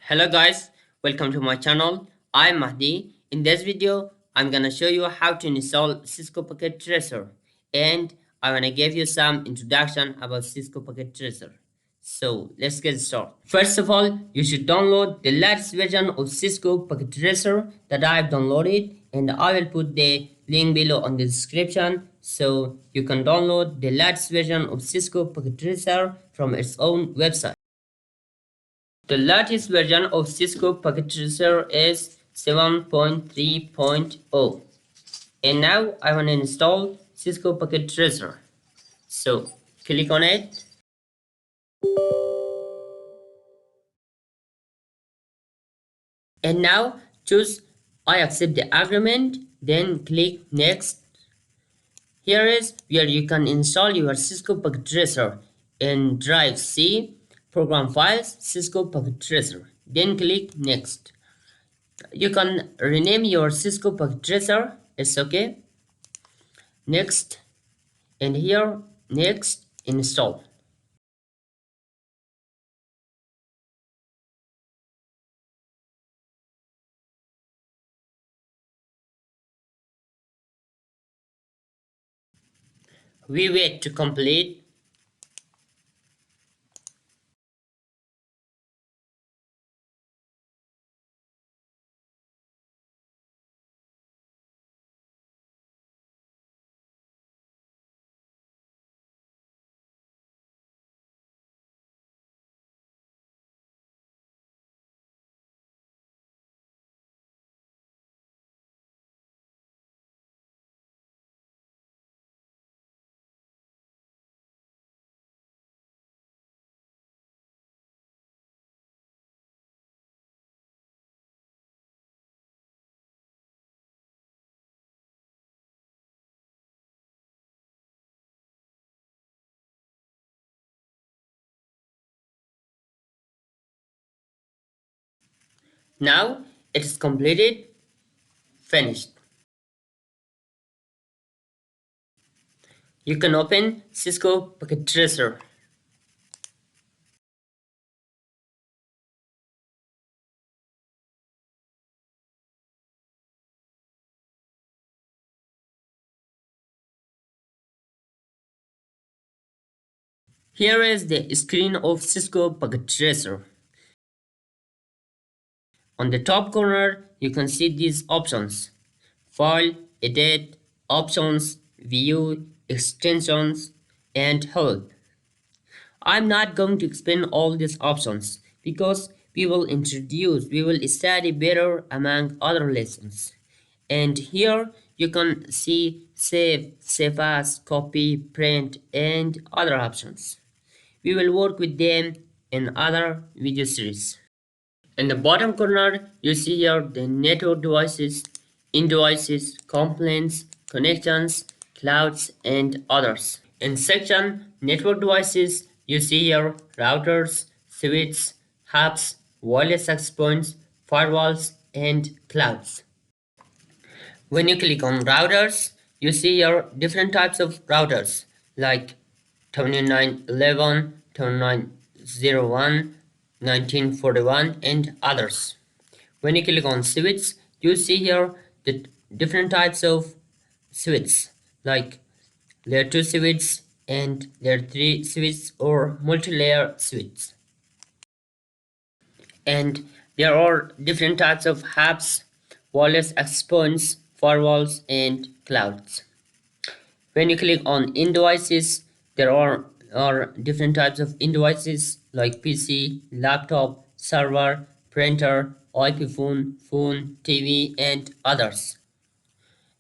Hello guys, welcome to my channel. I'm Mahdi. In this video, I'm gonna show you how to install Cisco Packet Tracer, and I wanna give you some introduction about Cisco Packet Tracer. So let's get started. First of all, you should download the latest version of Cisco Packet Tracer that I've downloaded, and I will put the link below on the description so you can download the latest version of Cisco Packet Tracer from its own website. The latest version of Cisco Packet Tracer is 7.3.0, and now I want to install Cisco Packet Tracer. So click on it, and now choose I accept the agreement, then click next. Here is where you can install your Cisco Packet Tracer in Drive C, Program Files, Cisco Packet Tracer. Then click next. You can rename your Cisco Packet Tracer, it's okay. Next, and here next, install. We wait to complete. Now it is completed, finished. You can open Cisco Packet Tracer. Here is the screen of Cisco Packet Tracer. On the top corner, you can see these options: File, Edit, Options, View, Extensions, and Help. I'm not going to explain all these options because we will study better among other lessons. And here you can see save, save as, copy, print, and other options. We will work with them in other video series. In the bottom corner, you see here the network devices, in-devices, components, connections, clouds, and others. In section network devices, you see here routers, switches, hubs, wireless access points, firewalls, and clouds. When you click on routers, you see here different types of routers like 2911, 2901, 1941, and others. When you click on switches, you see here the different types of switches like layer 2 switches and layer 3 switches or multi-layer switches. And there are different types of hubs, wireless access points, firewalls, and clouds. When you click on in-devices, there are different types of in-devices like PC, laptop, server, printer, IP phone, TV, and others.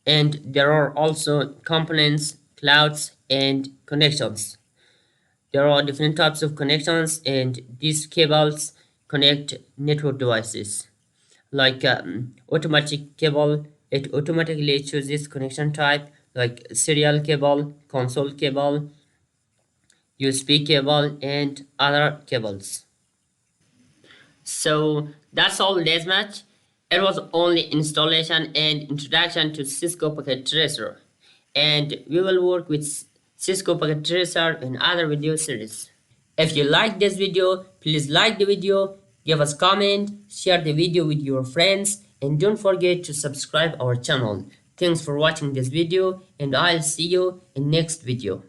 And there are also components, clouds, and connections. There are different types of connections, and these cables connect network devices. Like automatic cable, it automatically chooses connection type like serial cable, console cable, USB cable, and other cables. So that's all this much. It was only installation and introduction to Cisco Packet Tracer, and we will work with Cisco Packet Tracer in other video series. If you like this video, please like the video Give us comment, share the video with your friends, and don't forget to subscribe our channel. Thanks for watching this video, and I'll see you in next video.